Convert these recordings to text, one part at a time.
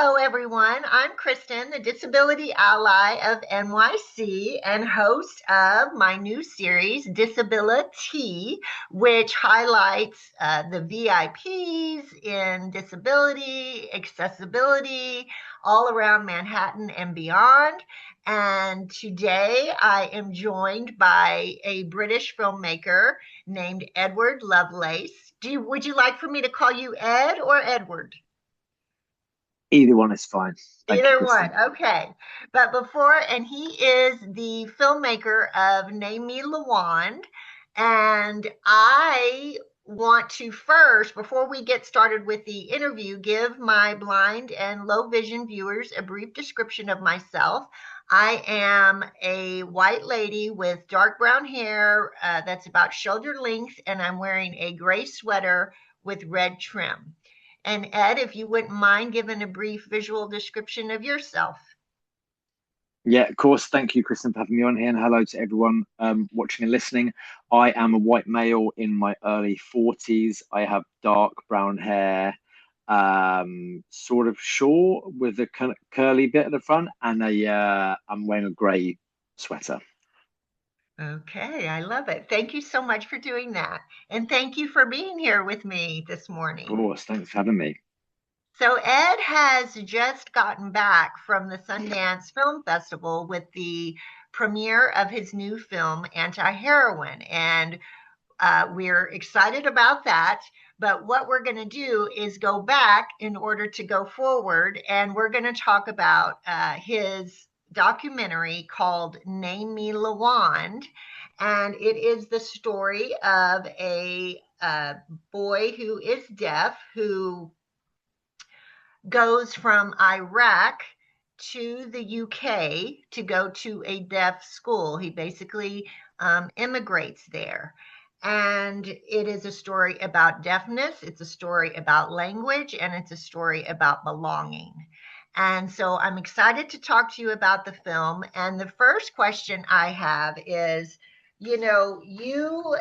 Hello, everyone. I'm Kristen, the Disability Ally of NYC and host of my new series, DisabiliTea, which highlights the VIPs in disability, accessibility, all around Manhattan and beyond. And today I am joined by a British filmmaker named Edward Lovelace. Would you like for me to call you Ed or Edward? Either one is fine. Thank you, Either one. Kristen. Okay. But and he is the filmmaker of Me Lawand. And I want to first, before we get started with the interview, give my blind and low vision viewers a brief description of myself. I am a white lady with dark brown hair that's about shoulder length, and I'm wearing a gray sweater with red trim. And Ed, if you wouldn't mind giving a brief visual description of yourself. Yeah, of course. Thank you, Kristen, for having me on here, and hello to everyone watching and listening. I am a white male in my early 40s. I have dark brown hair, sort of short with a kind of curly bit at the front, and I'm wearing a grey sweater. Okay, I love it. Thank you so much for doing that. And thank you for being here with me this Of morning. course, thanks for having me. So, Ed has just gotten back from the Sundance Film Festival with the premiere of his new film, Antiheroine. And we're excited about that. But what we're going to do is go back in order to go forward. And we're going to talk about his documentary called Me Lawand. And it is the story of a boy who is deaf who goes from Iraq to the UK to go to a deaf school. He basically immigrates there. And it is a story about deafness, it's a story about language, and it's a story about belonging. And so I'm excited to talk to you about the film. And the first question I have is, you know, you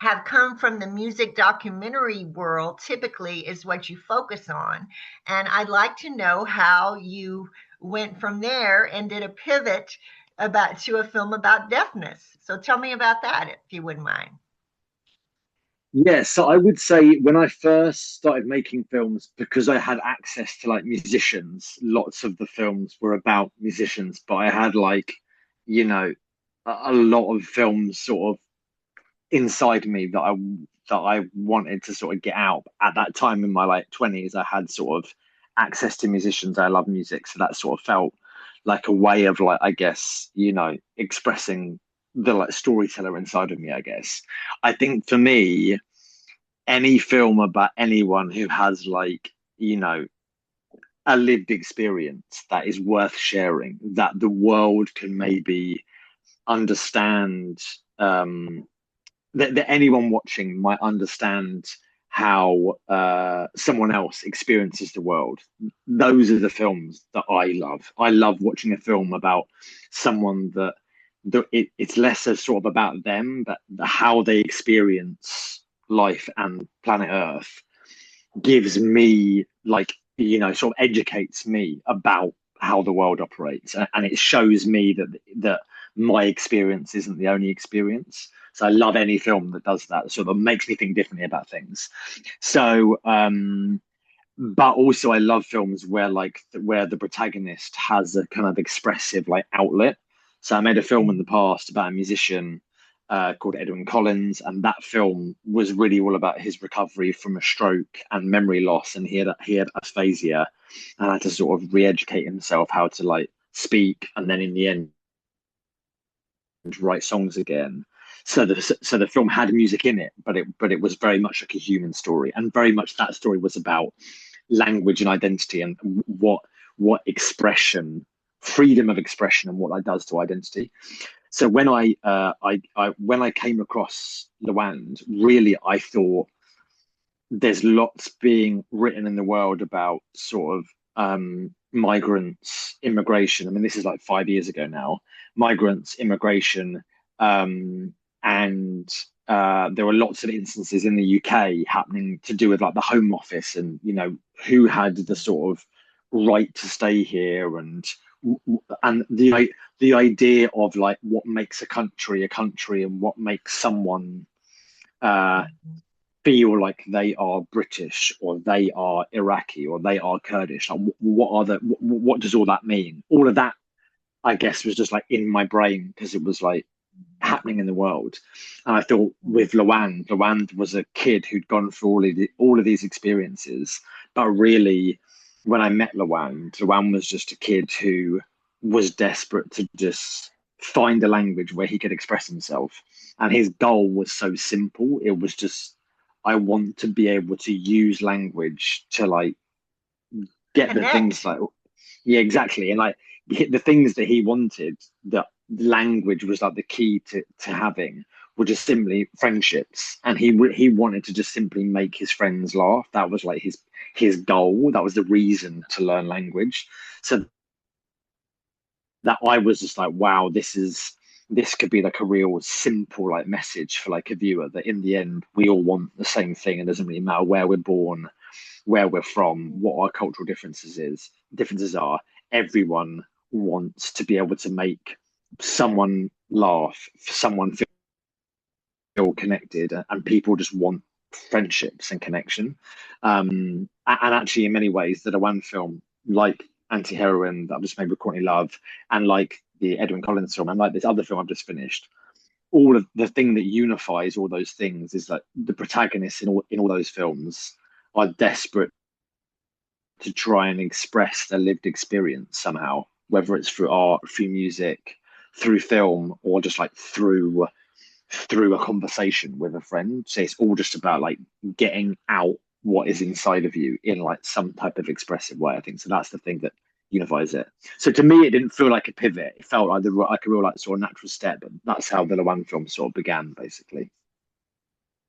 have come from the music documentary world, typically is what you focus on. And I'd like to know how you went from there and did a pivot about to a film about deafness. So tell me about that, if you wouldn't mind. Yeah, so I would say when I first started making films, because I had access to like musicians, lots of the films were about musicians, but I had like, you know, a lot of films sort of inside me that I wanted to sort of get out. At that time in my like 20s, I had sort of access to musicians. I love music, so that sort of felt like a way of like, I guess, expressing the like storyteller inside of me, I guess. I think for me, any film about anyone who has like, a lived experience that is worth sharing, that the world can maybe understand, that anyone watching might understand how someone else experiences the world. Those are the films that I love. I love watching a film about someone it's less as sort of about them, but how they experience life and planet Earth gives me like, sort of educates me about how the world operates, and it shows me that my experience isn't the only experience. So I love any film that does that, sort of makes me think differently about things. So but also I love films where the protagonist has a kind of expressive like outlet. So I made a film in the past about a musician called Edwin Collins, and that film was really all about his recovery from a stroke and memory loss, and he had aphasia, and had to sort of re-educate himself how to like speak, and then in the end write songs again. So the film had music in it, but it was very much like a human story, and very much that story was about language and identity, and what expression, freedom of expression, and what that does to identity. So when I came across Lawand, really I thought there's lots being written in the world about sort of migrants, immigration. I mean, this is like 5 years ago now. Migrants, immigration, and there were lots of instances in the UK happening to do with like the Home Office and who had the sort of right to stay here and the idea of like what makes a country and what makes someone uh, feel like they are British or they are Iraqi or they are Kurdish. Like, what does all that mean? All of that, I guess, was just like in my brain because it was like happening in the world. And I thought with Lawand was a kid who'd gone through all of these experiences, but really, when I met Lawand was just a kid who was desperate to just find a language where he could express himself. And his goal was so simple. It was just, I want to be able to use language to like get the things Connect. like, yeah, exactly. And like the things that he wanted, that language was like the key to having were just simply friendships. And he wanted to just simply make his friends laugh. That was like his goal. That was the reason to learn language. So that I was just like, wow, this could be like a real simple like message for like a viewer that in the end we all want the same thing. It doesn't really matter where we're born, where we're from, what our cultural differences are. Everyone wants to be able to make someone laugh, someone feel connected, and people just want friendships and connection. And actually, in many ways, that a one film like Antiheroine that I've just made with Courtney Love, and like the Edwin Collins film, and like this other film I've just finished, all of the thing that unifies all those things is that the protagonists in all those films are desperate to try and express their lived experience somehow, whether it's through art, through music, through film, or just like through a conversation with a friend. So it's all just about like getting out what is inside of you in like some type of expressive way. I think so. That's the thing that unifies it. So to me, it didn't feel like a pivot. It felt like a real like sort of natural step. But that's how the One film sort of began, basically.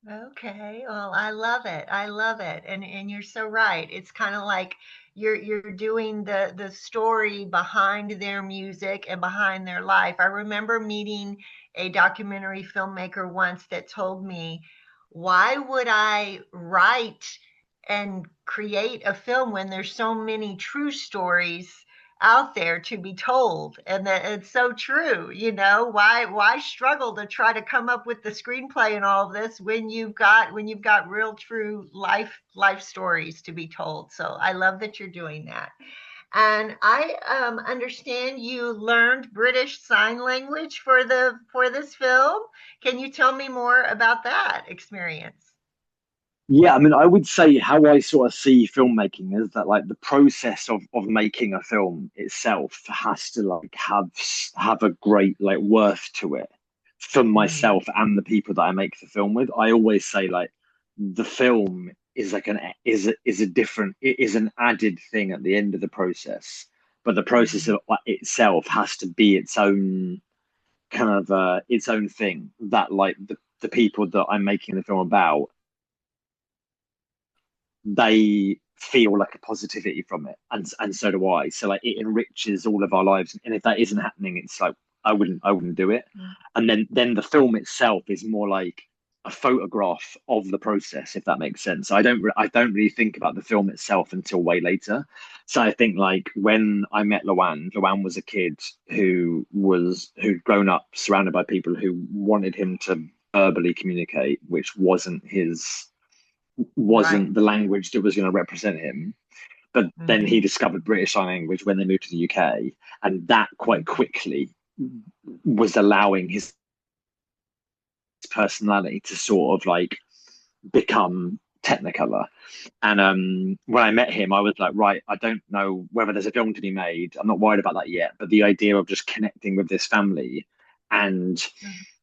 Okay. Well, I love it. I love it. And you're so right. It's kind of like you're doing the story behind their music and behind their life. I remember meeting a documentary filmmaker once that told me, why would I write and create a film when there's so many true stories out there to be told? And that it's so true. Why struggle to try to come up with the screenplay and all of this when you've got real true life stories to be told. So I love that you're doing that. And I understand you learned British Sign Language for this film. Can you tell me more about that experience? Yeah, I mean, I would say how I sort of see filmmaking is that like the process of making a film itself has to like have a great like worth to it for Mm, myself and the people that I make the film with. I always say like the film is like is a different it is an added thing at the end of the process, but the process mhm, of itself has to be its own kind of its own thing that like the people that I'm making the film about, they feel like a positivity from it, and so do I. So like it enriches all of our lives, and if that isn't happening, it's like I wouldn't do it. mm, And then the film itself is more like a photograph of the process, if that makes sense. I don't really think about the film itself until way later. So I think like when I met Lawand was a kid who'd grown up surrounded by people who wanted him to verbally communicate, which right. wasn't the language that was going to represent him. But then he Hmm. discovered British Sign Language when they moved to the UK, and that quite quickly was allowing his personality to sort of like become Technicolor. And when I met him, I was like, right, I don't know whether there's a film to be made. I'm not worried about that yet. But the idea of just connecting with this family and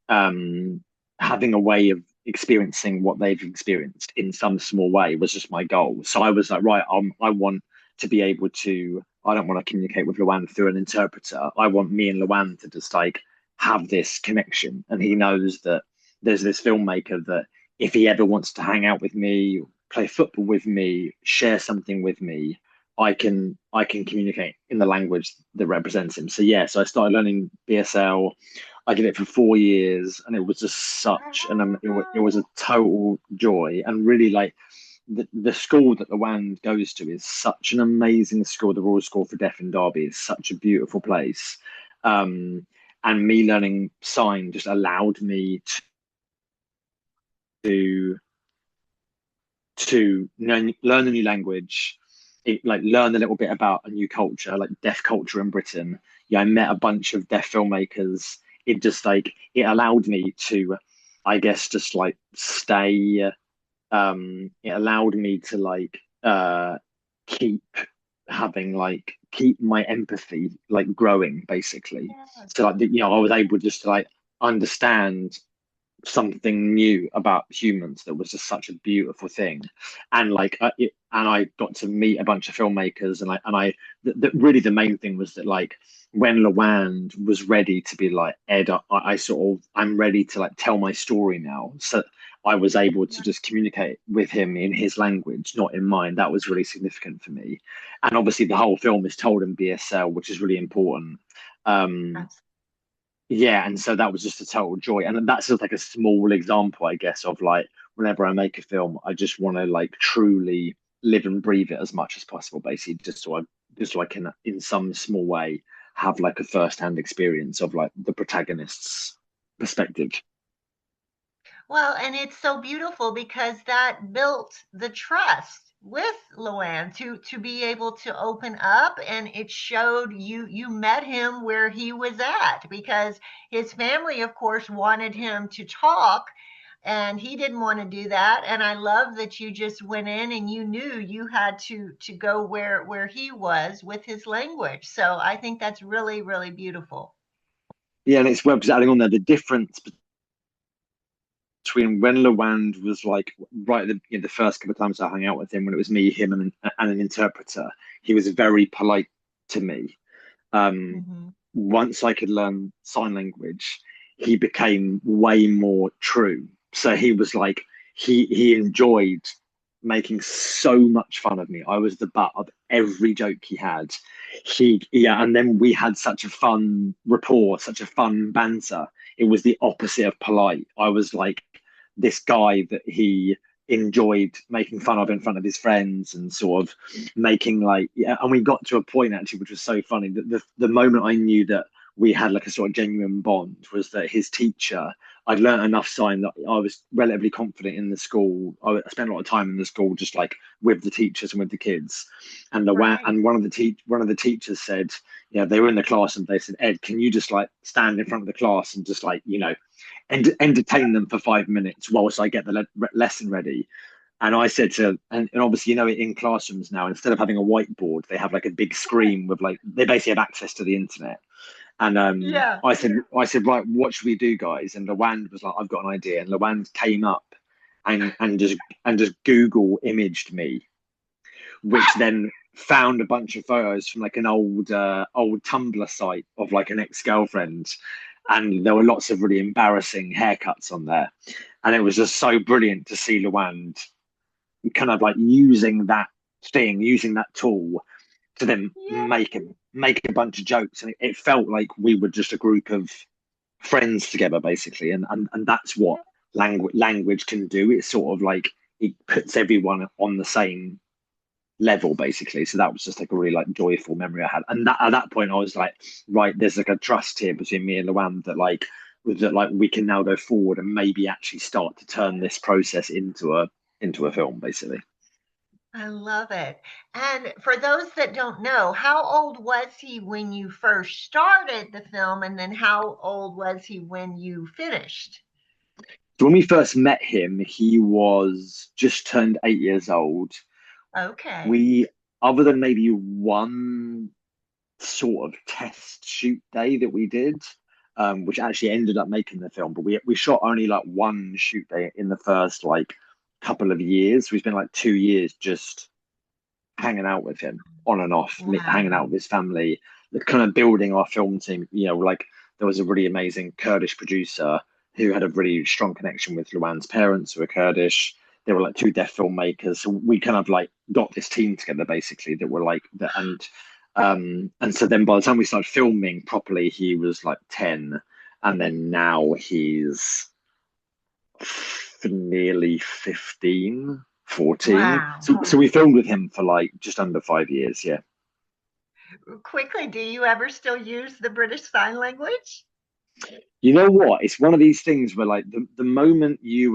um, having a way of experiencing what they've experienced in some small way was just my goal. So I was like, right, I want to be able to. I don't want to communicate with Luan through an interpreter. I want me and Luan to just like have this connection. And he knows that there's this filmmaker that if he ever wants to hang out with me, play football with me, share something with me, I can communicate in the language that represents him. So yeah, so I started learning BSL. I did it for 4 years, and it was just such it was a total joy. And really, like, the school that Lawand goes to is such an amazing school. The Royal School for Deaf in Derby is such a beautiful place. Um, and me learning sign just allowed me to learn a new language, like learn a little bit about a new culture, like deaf culture in Britain. Yeah, I met a bunch of deaf filmmakers. It just like it allowed me to, I guess, just like stay. It allowed me to like keep having like keep my empathy like growing basically. Yes. So like I was able just to like understand something new about humans that was just such a beautiful thing. And like and I got to meet a bunch of filmmakers, and really the main thing was that like when Lawand was ready to be like, Ed, I sort of I'm ready to like tell my story now, so I was able to just communicate with him in his language, not in mine. That was really significant for me. And obviously the whole film is told in BSL, which is really important. um Yes. yeah, and so that was just a total joy. And that's just like a small example, I guess, of like whenever I make a film, I just want to like truly live and breathe it as much as possible, basically, just so I can, in some small way, have like a first-hand experience of like the protagonist's perspective. Well, and it's so beautiful because that built the trust with Luann to be able to open up, and it showed you met him where he was at, because his family of course wanted him to talk, and he didn't want to do that. And I love that you just went in and you knew you had to go where he was with his language. So I think that's really, really beautiful. Yeah, and it's well, because adding on there, the difference between when Lawand was like right at the first couple of times I hung out with him, when it was me, him, and an interpreter, he was very polite to me. Um, Hmm. Once I could learn sign language, he became way more true. So he was like he enjoyed making so much fun of me. I was the butt of every joke he had. And then we had such a fun rapport, such a fun banter. It was the opposite of polite. I was like this guy that he enjoyed making fun of in front of his friends, and sort of making like, yeah. And we got to a point actually which was so funny, that the moment I knew that we had like a sort of genuine bond was that his teacher, I'd learned enough sign that I was relatively confident in the school. I spent a lot of time in the school just like with the teachers and with the kids. And Right. one of the teachers said, yeah, they were in the class, and they said, Ed, can you just like stand in front of the class and just like, entertain them for 5 minutes whilst I get the lesson ready. And I said to, and obviously, in classrooms now, instead of having a whiteboard, they have like a big screen with like, they basically have access to the internet. And Yeah. I said, right, what should we do, guys? And Lawand was like, I've got an idea. And Lawand came up and just Google imaged me, which then found a bunch of photos from like an old Tumblr site of like an ex-girlfriend, and there were lots of really embarrassing haircuts on there. And it was just so brilliant to see Lawand kind of like using that tool to then Yeah. make a bunch of jokes. And it felt like we were just a group of friends together, basically. And that's what language can do. It's sort of like it puts everyone on the same level, basically. So that was just like a really like joyful memory I had. And at that point I was like, right, there's like a trust here between me and Luan that we can now go forward and maybe actually start to turn this process into a film, basically. I love it. And for those that don't know, how old was he when you first started the film, and then how old was he when you finished? So when we first met him, he was just turned 8 years old. Okay. We, other than maybe one sort of test shoot day that we did, which actually ended up making the film. But we shot only like one shoot day in the first like couple of years. We spent like 2 years just hanging out with him on and off, hanging out Wow. with his family, kind of building our film team. Like there was a really amazing Kurdish producer who had a really strong connection with Luan's parents, who were Kurdish. They were like two deaf filmmakers. So we kind of like got this team together basically that were like that. And so then by the time we started filming properly, he was like 10. and then now he's nearly 15, 14. Wow. So we filmed with him for like just under 5 years. Yeah. Quickly, do you ever still use the British Sign Language? You know what? It's one of these things where like the moment you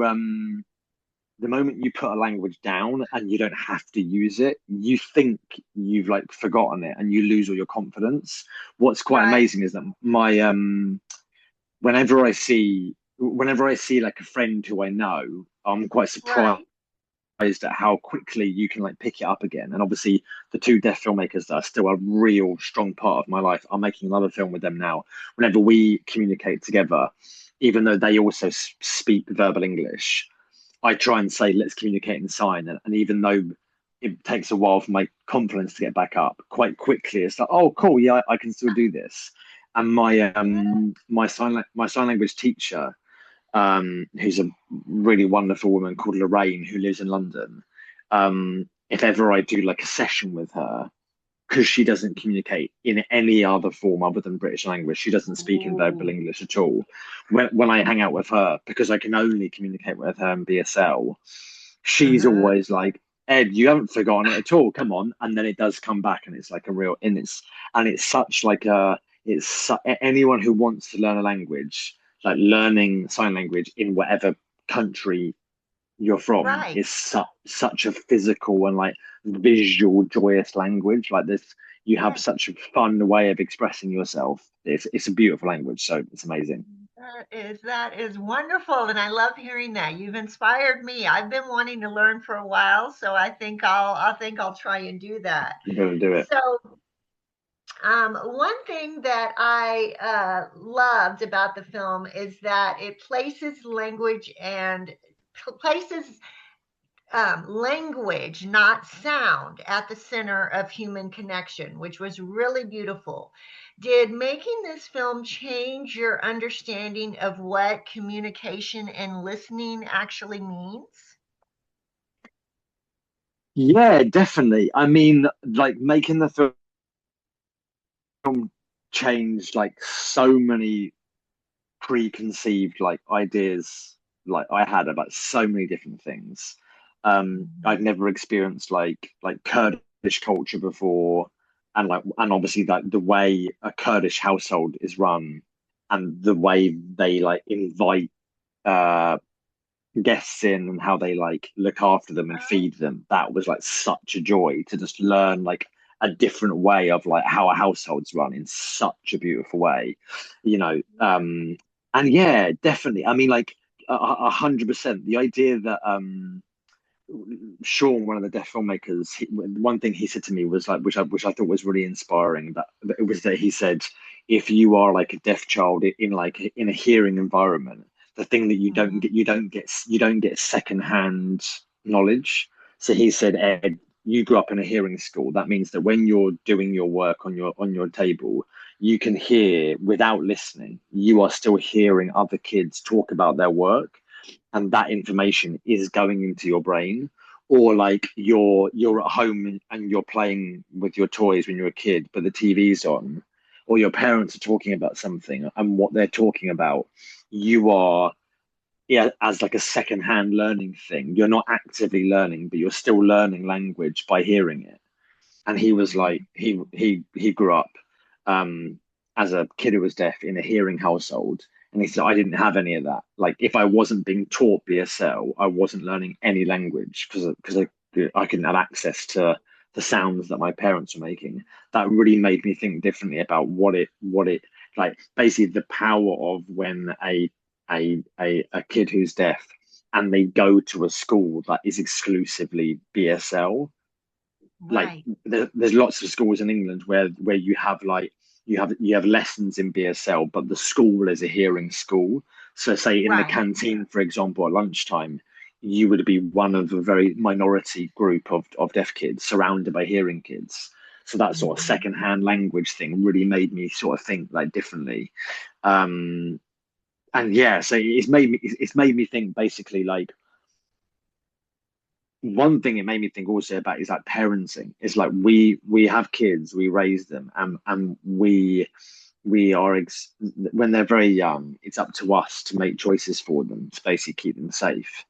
put a language down and you don't have to use it, you think you've like forgotten it and you lose all your confidence. What's quite Right, amazing is that my whenever I see like a friend who I know, I'm quite surprised right. at how quickly you can like pick it up again. And obviously, the two deaf filmmakers that are still a real strong part of my life are making another film with them now. Whenever we communicate together, even though they also speak verbal English, I try and say, let's communicate in sign. And even though it takes a while for my confidence to get back up, quite quickly, it's like, oh, cool, yeah, I can still do this. And my sign language teacher, who's a really wonderful woman called Lorraine who lives in London. If ever I do like a session with her, because she doesn't communicate in any other form other than British language, she doesn't speak in verbal Ooh. English at all. When I hang out with her, because I can only communicate with her in BSL, she's Uh-huh. always like, Ed, you haven't forgotten it at all. Come on. And then it does come back and it's like a real and it's such like a anyone who wants to learn a language, like learning sign language in whatever country you're from Right. is such a physical and like visual, joyous language. Like this, you have Yeah. such a fun way of expressing yourself. It's a beautiful language, so it's amazing. That is wonderful, and I love hearing that. You've inspired me. I've been wanting to learn for a while, so I think I'll try and do that. You're gonna do it. So, one thing that I loved about the film is that it places language and places language, not sound, at the center of human connection, which was really beautiful. Did making this film change your understanding of what communication and listening actually means? Yeah, definitely. I mean, like making the film changed like so many preconceived like ideas like I had about so many different things. I'd Mhm. never experienced like Kurdish culture before, and obviously like the way a Kurdish household is run, and the way they like invite uh guests in and how they like look after them and Right, feed them. That was like such a joy to just learn like a different way of like how a household's run in such a beautiful way, you know. And yeah, definitely. I mean, like 100%. The idea that Sean, one of the deaf filmmakers, one thing he said to me was like, which I thought was really inspiring. That it was that he said, if you are like a deaf child in like in a hearing environment, the thing that mhm, you don't get secondhand knowledge. So he said, Ed, you grew up in a hearing school. That means that when you're doing your work on your table, you can hear without listening. You are still hearing other kids talk about their work, and that information is going into your brain. Or like you're at home and you're playing with your toys when you're a kid but the TV's on, or your parents are talking about something and what they're talking about, you are, yeah, as like a secondhand learning thing. You're not actively learning but you're still learning language by hearing it. And he was like, mhm. he grew up um as a kid who was deaf in a hearing household, and he said I didn't have any of that. Like if I wasn't being taught BSL, I wasn't learning any language because I couldn't have access to the sounds that my parents were making. That really made me think differently about what it like, basically the power of when a kid who's deaf and they go to a school that is exclusively BSL. Like Right, there's lots of schools in England where you have like you have lessons in BSL, but the school is a hearing school. So say in the right. canteen, for example, at lunchtime, you would be one of a very minority group of deaf kids surrounded by hearing kids. So that sort of Mhm. secondhand language thing really made me sort of think like differently. Um, and yeah, so it's made me think basically like one thing it made me think also about is like parenting. It's like we have kids, we raise them, and we are when they're very young, it's up to us to make choices for them to basically keep them safe.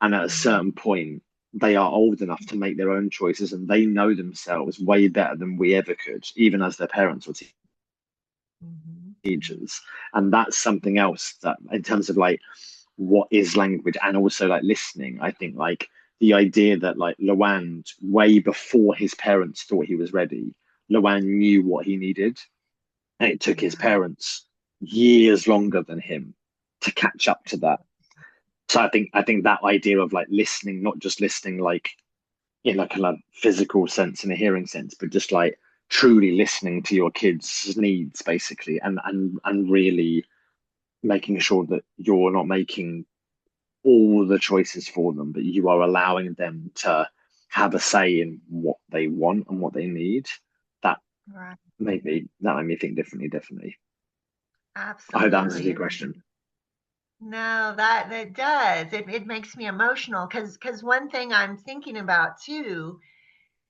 And at a Mhm. certain point, they are old enough to make their own choices, and they know themselves way better than we ever could, even as their parents or Mhm. teachers. And that's something else that, in terms of like what is language and also like listening, I think like the idea that like Lawand, way before his parents thought he was ready, Lawand knew what he needed, and it took his Yeah. parents years longer than him to catch up to that. So I think that idea of like listening, not just listening like in like a like, physical sense and a hearing sense, but just like truly listening to your kids' needs basically, and really making sure that you're not making all the choices for them, but you are allowing them to have a say in what they want and what they need. That Right. made me think differently, definitely. I hope that answers Absolutely. your question. No, that does. It makes me emotional because one thing I'm thinking about too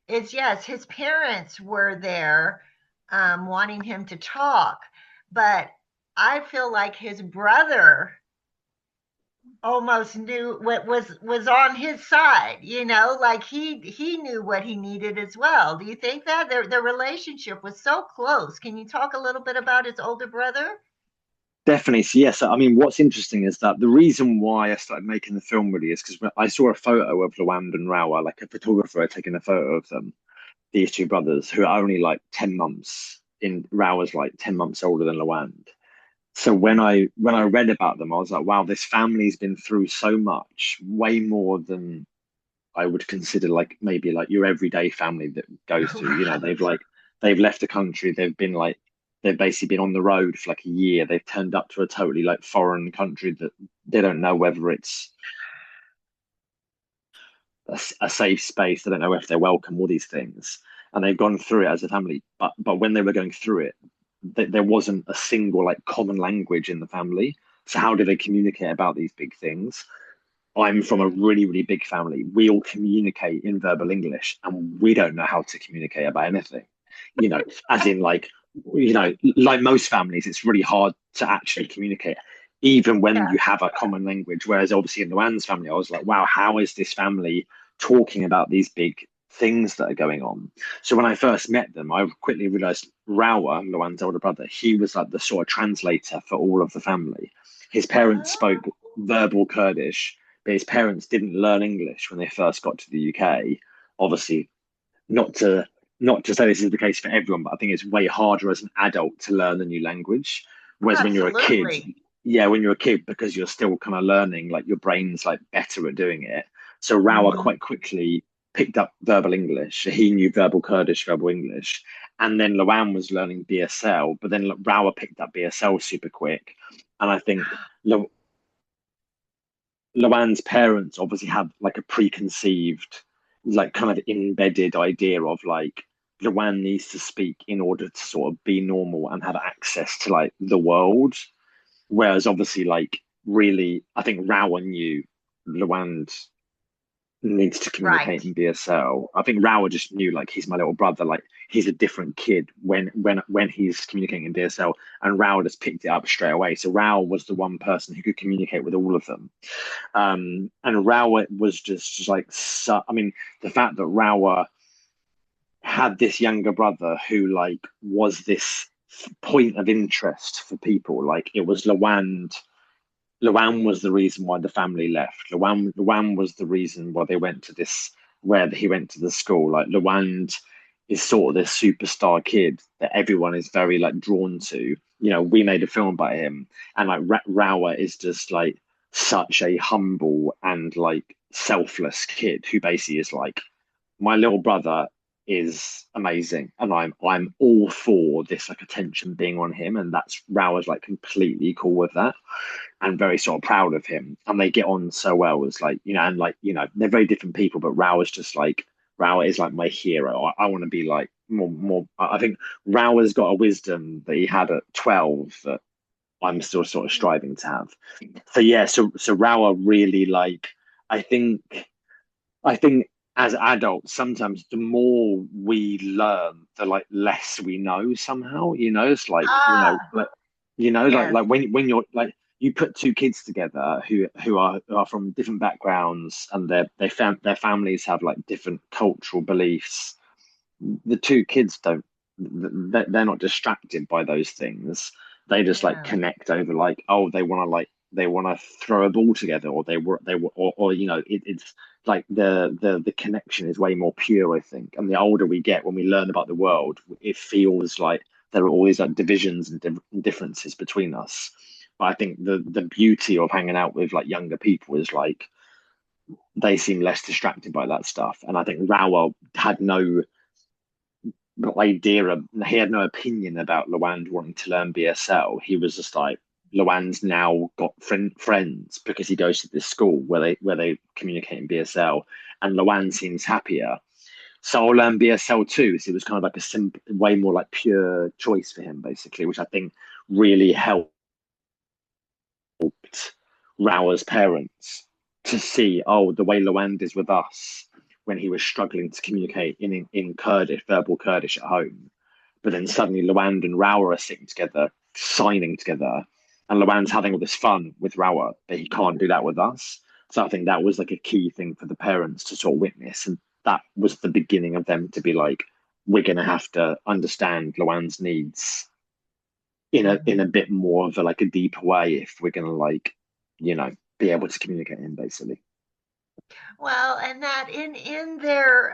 is yes, his parents were there wanting him to talk, but I feel like his brother almost knew what was on his side, like he knew what he needed as well. Do you think that their relationship was so close? Can you talk a little bit about his older brother? Definitely. So, yes. I mean, what's interesting is that the reason why I started making the film really is because I saw a photo of Lawand and Rawa, like a photographer had taken a photo of them, these two brothers who are only like 10 months in. Rawa's like 10 months older than Lawand. So when I read about them, I was like, wow, this family's been through so much, way more than I would consider like maybe like your everyday family that goes through. They've left the country, they've basically been on the road for like a year. They've turned up to a totally like foreign country that they don't know whether it's a safe space. They don't know if they're welcome, all these things. And they've gone through it as a family. But when they were going through it, there wasn't a single like common language in the family. So how do they communicate about these big things? I'm from a really, really big family. We all communicate in verbal English, and we don't know how to communicate about anything. You know, as in like most families, it's really hard to actually communicate, even when Yeah. you have a common language. Whereas obviously in the Wan's family, I was like, wow, how is this family talking about these big things that are going on? So when I first met them, I quickly realized Rawa, Luan's older brother, he was like the sort of translator for all of the family. His parents spoke Oh, verbal Kurdish, but his parents didn't learn English when they first got to the UK. Obviously, not to not to say this is the case for everyone, but I think it's way harder as an adult to learn a new language. Whereas when you're a kid, absolutely. yeah, when you're a kid, because you're still kind of learning, like your brain's like better at doing it. So Rawa Hmm. quite quickly picked up verbal English. He knew verbal Kurdish, verbal English. And then Lawan was learning BSL, but then Rawa picked up BSL super quick. And I think Lawan's parents obviously had like a preconceived, like kind of embedded idea of like Lawan needs to speak in order to sort of be normal and have access to like the world. Whereas obviously, like really, I think Rawa knew Lawan needs to Right. communicate in BSL. I think Rawa just knew like he's my little brother, like he's a different kid when he's communicating in BSL, and Rawa just picked it up straight away. So Rawa was the one person who could communicate with all of them. And Rawa was just like, so, I mean, the fact that Rawa had this younger brother who like was this point of interest for people. Like it was Lawand. Luan was the reason why the family left. Luan was the reason why they went to this, where he went to the school. Like Luan is sort of this superstar kid that everyone is very like drawn to. We made a film about him, and like Rawa is just like such a humble and like selfless kid who basically is like my little brother is amazing, and I'm all for this like attention being on him, and that's Rawa's like completely cool with that and very sort of proud of him. And they get on so well as like, and like, they're very different people, but Rao is just like, Rao is like my hero. I want to be like more. I think Rao has got a wisdom that he had at 12 that I'm still sort of striving to have. So yeah, so Rao really like, I think, I think as adults, sometimes the more we learn, the like less we know somehow, it's like, Ah, yes. when you're like, you put two kids together who are from different backgrounds, and their families have like different cultural beliefs. The two kids don't, they're not distracted by those things. They just like Yeah. connect over like, oh, they want to throw a ball together, or or it's like the connection is way more pure, I think. And the older we get, when we learn about the world, it feels like there are always like divisions and differences between us. But I think the beauty of hanging out with like younger people is like they seem less distracted by that stuff. And I think Raoul had no idea of, he had no opinion about Lawand wanting to learn BSL. He was just like, Lawand's now got friends because he goes to this school where they communicate in BSL, and Lawand seems happier. So I'll learn BSL too. So it was kind of like a simple, way more like pure choice for him, basically, which I think really helped Raoul's parents to see, oh, the way Lawand is with us when he was struggling to communicate in Kurdish, verbal Kurdish at home. But then suddenly Lawand and Rawa are sitting together, signing together, and Lawand's having all this fun with Rawa, but he can't do that with us. So I think that was like a key thing for the parents to sort of witness. And that was the beginning of them to be like, we're going to have to understand Lawand's needs in a Mhm. bit more of a like a deeper way if we're going to like, be able to communicate him basically. Well, and that in their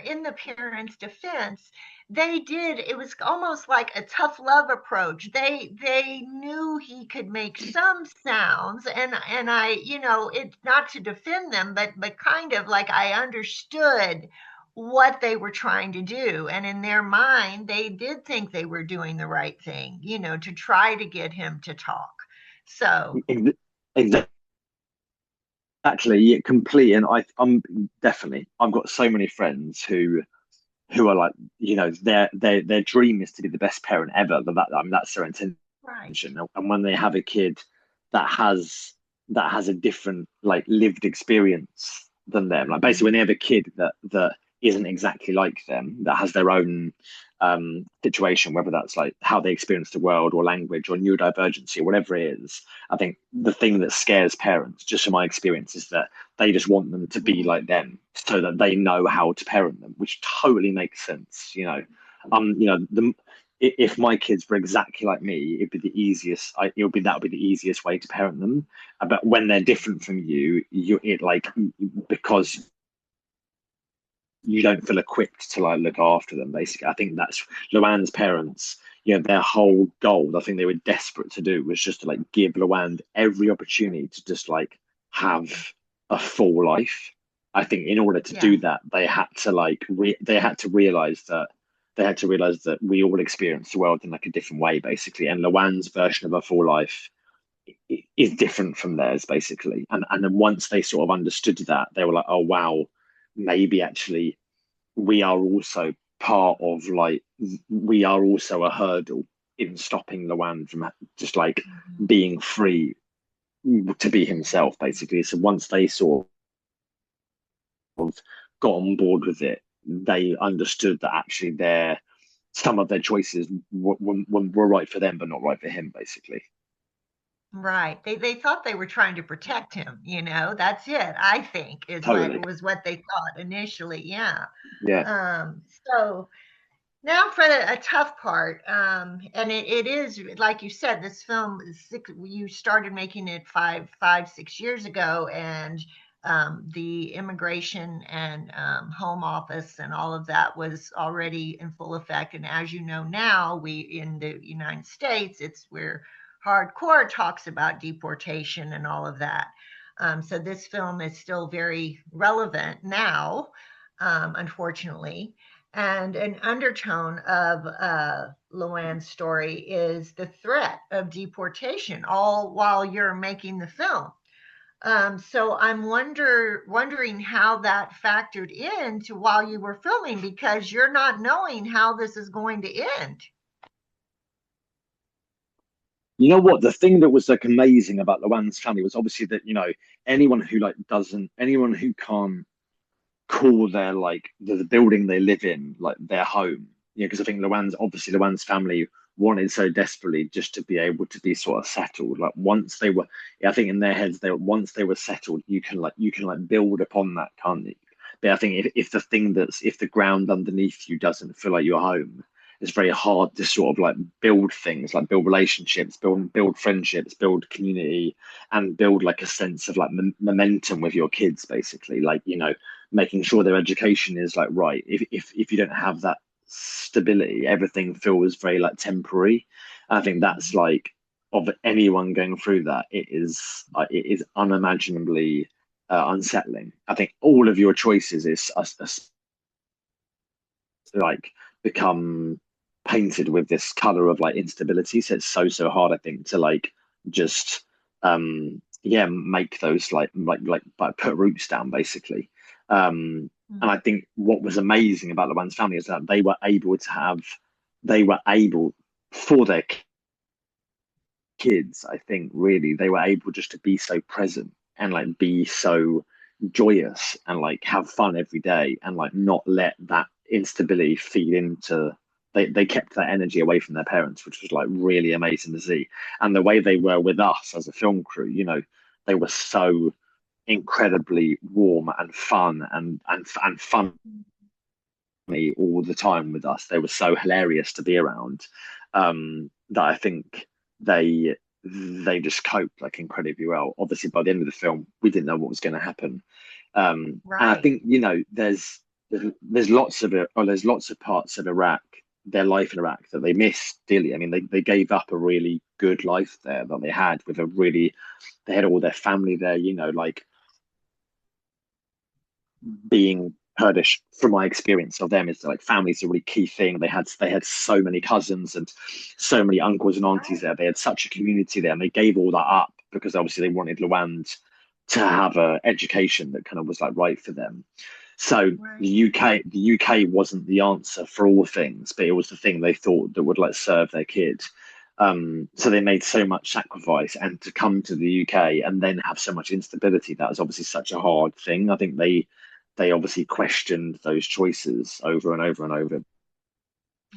in the parents' defense, they did. It was almost like a tough love approach. They knew he could make some sounds, and I, it not to defend them, but kind of like I understood what they were trying to do, and in their mind, they did think they were doing the right thing, to try to get him to talk. So, Exactly. Exactly, yeah, complete. And I'm definitely, I've got so many friends who are like, their dream is to be the best parent ever. I mean, that's their intention. right. And when they have a kid that has that has a different like lived experience than them, like basically when they have a kid that isn't exactly like them, that has their own situation, whether that's like how they experience the world or language or neurodivergency or whatever it is. I think the thing that scares parents, just from my experience, is that they just want them to be Mhm. like them so that they know how to parent them, which totally makes sense. If my kids were exactly like me, it'd be the easiest. That would be the easiest way to parent them. But when they're different from you, because you don't feel equipped to like look after them. Basically, I think that's Luann's parents. Their whole goal, I think they were desperate to do, was just to like give Luann every opportunity to just like have a full life. I think in order to Yeah. do that, they had to realize that we all experience the world in like a different way, basically. And Luann's version of a full life is different from theirs, basically. And then once they sort of understood that, they were like, oh wow, maybe actually we are also part of like we are also a hurdle in stopping Luan from just like Mhm. being free to be himself, basically. So once they sort of got on board with it, they understood that actually some of their choices were right for them, but not right for him, basically. Right. They thought they were trying to protect him. That's it, I think, is what Totally. was what they thought initially. Yeah. Yeah. So now for a tough part. And it is, like you said, this film you started making it 6 years ago, and the immigration and home office and all of that was already in full effect. And as you know now, we in the United States, it's where hardcore talks about deportation and all of that. So this film is still very relevant now, unfortunately. And an undertone of Luann's story is the threat of deportation, all while you're making the film. So I'm wondering how that factored into while you were filming, because you're not knowing how this is going to end. You know what? The thing that was like amazing about Luan's family was obviously that anyone who like doesn't anyone who call their like the building they live in like their home. You know, because I think Lawand's family wanted so desperately just to be able to be sort of settled. Like once they were, yeah, I think in their heads, once they were settled, you can like build upon that, can't you? But I think if the ground underneath you doesn't feel like your home, it's very hard to sort of like build things, like build relationships, build friendships, build community, and build like a sense of like momentum with your kids, basically. Like, you know, making sure their education is like right. If you don't have that stability, everything feels very like temporary. I think that's like of anyone going through that, it is unimaginably unsettling. I think all of your choices is like become painted with this color of like instability. So it's so hard, I think, to like just yeah, make those like put roots down basically. And I think what was amazing about Lawand's family is that they were able for their kids, I think really they were able just to be so present and like be so joyous and like have fun every day and like not let that instability feed into they kept that energy away from their parents, which was like really amazing to see. And the way they were with us as a film crew, you know, they were so incredibly warm and fun and funny all the time with us. They were so hilarious to be around, that I think they they just coped like incredibly well. Obviously, by the end of the film, we didn't know what was going to happen, and I Right. think you know there's lots of it, or there's lots of parts of Iraq, their life in Iraq that they miss dearly. I mean, they gave up a really good life there that they had with a really they had all their family there. You know, like being Kurdish, from my experience of them, is that, like family is a really key thing. They had so many cousins and so many uncles and aunties Right. there. They had such a community there, and they gave all that up because obviously they wanted Lawand to have a education that kind of was like right for them. So Right. The UK wasn't the answer for all things, but it was the thing they thought that would like serve their kid. So they made so much sacrifice, and to come to the UK and then have so much instability, that was obviously such a hard thing. I think they obviously questioned those choices over and over and over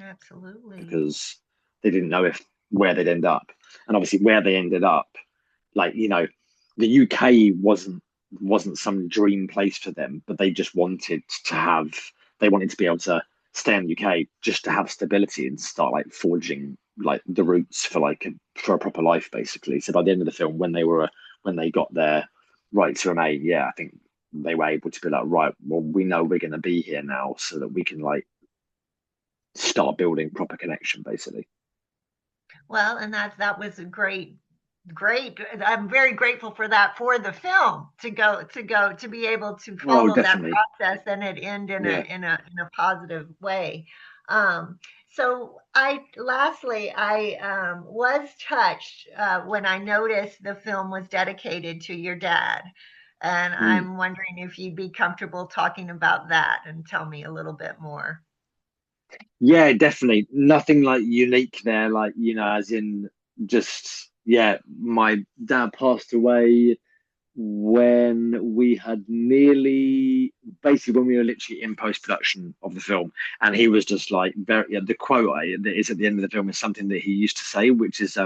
Absolutely. because they didn't know if where they'd end up. And obviously where they ended up, like, you know, the UK wasn't some dream place for them, but they just wanted to have they wanted to be able to stay in the UK just to have stability and start like forging like the roots for like for a proper life basically. So by the end of the film, when they got their right to remain, yeah, I think they were able to be like, right, well, we know we're going to be here now, so that we can like start building proper connection, basically. Well, and that was a great. I'm very grateful for that for the film to be able to Oh, follow that definitely. process and it end Yeah. in a positive way. Um, so I lastly I was touched when I noticed the film was dedicated to your dad. And Mm. I'm wondering if you'd be comfortable talking about that and tell me a little bit more. Yeah, definitely. Nothing like unique there, like, you know, as in just, yeah, my dad passed away when we had nearly basically when we were literally in post-production of the film, and he was just like very yeah, the quote that is at the end of the film is something that he used to say, which is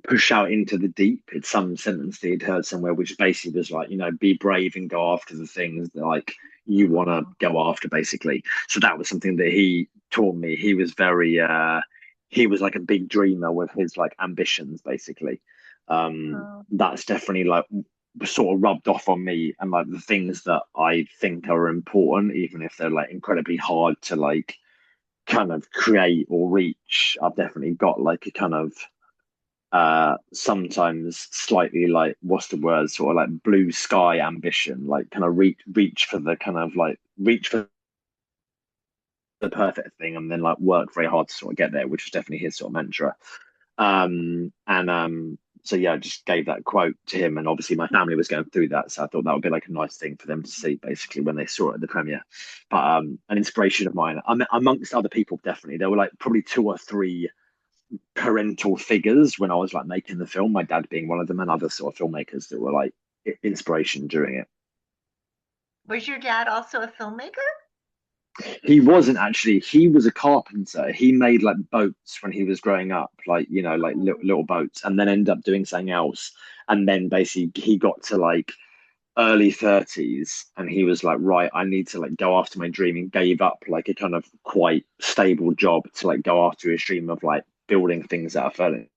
push out into the deep. It's some sentence that he'd heard somewhere, which basically was like, you know, be brave and go after the things that like you want to go after, basically. So that was something that he taught me. He was like a big dreamer with his like ambitions, basically. Oh, That's definitely like sort of rubbed off on me, and like the things that I think are important, even if they're like incredibly hard to like kind of create or reach. I've definitely got like a kind of sometimes slightly like what's the word, sort of like blue sky ambition, like kind of reach for the kind of like reach for the perfect thing and then like work very hard to sort of get there, which was definitely his sort of mantra. And so yeah, I just gave that quote to him, and obviously my family was going through that, so I thought that would be like a nice thing for them to see, basically, when they saw it at the premiere. But an inspiration of mine, amongst other people, definitely there were like probably two or three parental figures when I was like making the film. My dad being one of them, and other sort of filmmakers that were like inspiration during it. Was your dad also a filmmaker? He wasn't actually. He was a carpenter. He made like boats when he was growing up, like like Oh, little boats, and then ended up doing something else. And then basically he got to like early 30s, and he was like, right, I need to like go after my dream, and gave up like a kind of quite stable job to like go after his dream of like building things out of furniture.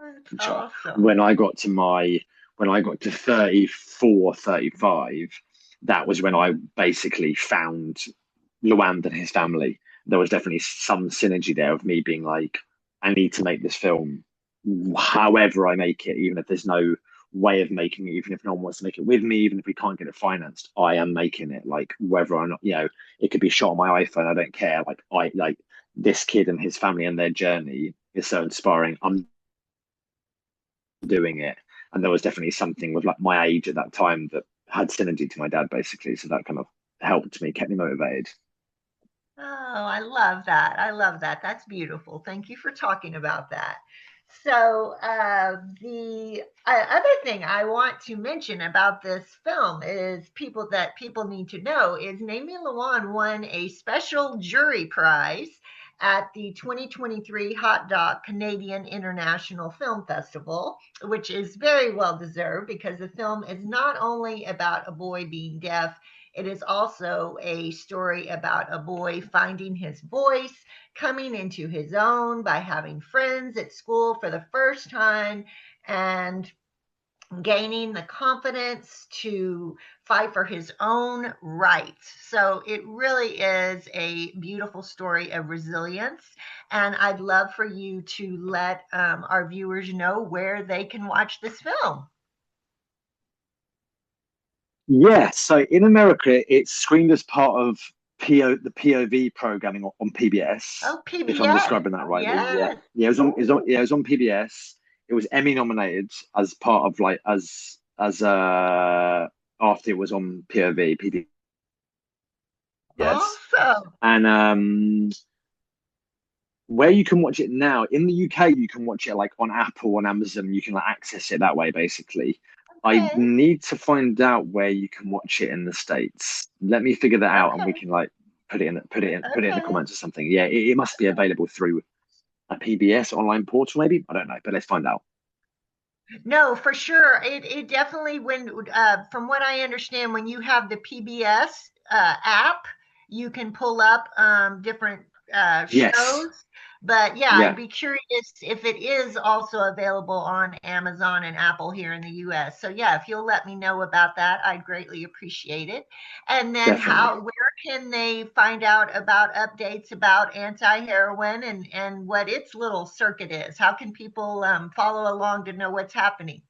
that's awesome. When I got to my when I got to 34, 35, that was when I basically found Lawand and his family. There was definitely some synergy there of me being like, I need to make this film, however I make it, even if there's no way of making it, even if no one wants to make it with me, even if we can't get it financed, I am making it. Like whether or not, it could be shot on my iPhone, I don't care. Like I like this kid and his family and their journey is so inspiring. I'm doing it. And there was definitely something with like my age at that time that had synergy to my dad, basically. So that kind of helped me, kept me motivated. Oh, I love that. I love that. That's beautiful. Thank you for talking about that. So, the other thing I want to mention about this film is people need to know is Me Lawand won a special jury prize at the 2023 Hot Dog Canadian International Film Festival, which is very well deserved because the film is not only about a boy being deaf, it is also a story about a boy finding his voice, coming into his own by having friends at school for the first time, and gaining the confidence to fight for his own rights. So it really is a beautiful story of resilience. And I'd love for you to let our viewers know where they can watch this film. Yeah, so in America, it's screened as part of the POV programming on PBS, Oh, if I'm PBS. describing that rightly. Yeah, Yes. yeah, Oh, it was on PBS. It was Emmy nominated as part of like as after it was on PBS, awesome. and where you can watch it now in the UK, you can watch it like on Apple, on Amazon. You can like access it that way, basically. I Okay. need to find out where you can watch it in the States. Let me figure that out, and we Okay. can like put it in the Okay. comments or something. Yeah, it must be available through a PBS online portal, maybe. I don't know, but let's find out. No, for sure. It definitely when from what I understand, when you have the PBS app, you can pull up different Yes, shows. But yeah, I'd yeah, be curious if it is also available on Amazon and Apple here in the US. So yeah, if you'll let me know about that, I'd greatly appreciate it. And then definitely. where can they find out about updates about anti-heroin and what its little circuit is? How can people follow along to know what's happening?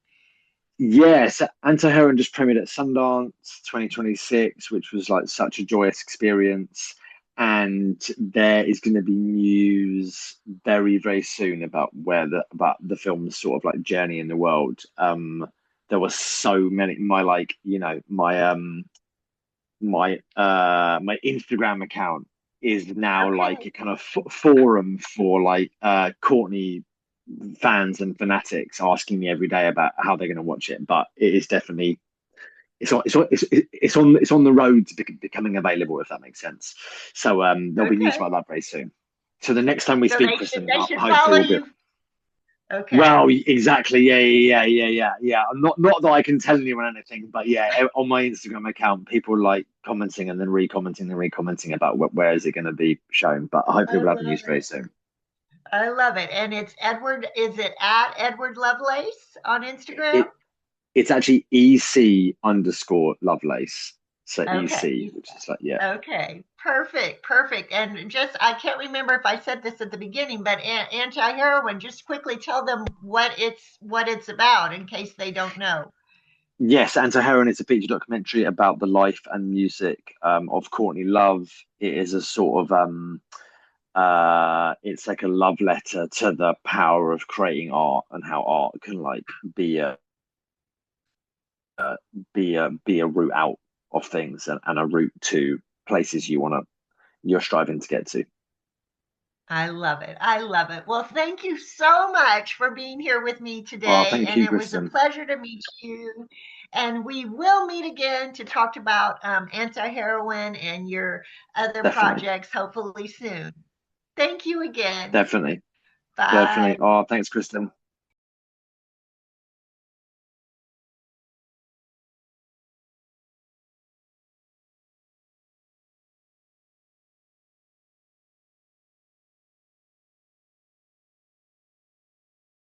Yes, Antiheroine just premiered at Sundance 2026, which was like such a joyous experience. And there is going to be news very, very soon about about the film's sort of like journey in the world. There were so many my like, my Instagram account is now like Okay. a kind of forum for like Courtney fans and fanatics asking me every day about how they're going to watch it. But it is definitely it's on the road to becoming available, if that makes sense. So there'll be news Okay. about that very soon. So the next time we So speak, Kristen, they should hopefully follow we'll be. you. Okay. Well, exactly. Yeah, yeah, yeah, yeah, yeah, yeah. Not that I can tell anyone anything, but yeah, on my Instagram account, people like commenting and then re-commenting and re-commenting about where is it going to be shown. But hopefully I we'll have love news very it. soon. I love it. And it's Edward, is it at Edward Lovelace on Instagram? It it's actually EC underscore Lovelace. So EC, Okay. which is like yeah. Okay, perfect, perfect. And just, I can't remember if I said this at the beginning, but anti-heroin, just quickly tell them what it's about in case they don't know. Yes, Antiheroine is a feature documentary about the life and music of Courtney Love. It is a sort of it's like a love letter to the power of creating art and how art can like be a be a route out of things, and a route to places you're striving to get to. I love it. I love it. Well, thank you so much for being here with me Oh, today. thank And you, it was a Kristen. pleasure to meet you. And we will meet again to talk about Antiheroine and your other Definitely, projects, hopefully soon. Thank you again. definitely, definitely. Bye. Oh, thanks, Kristen.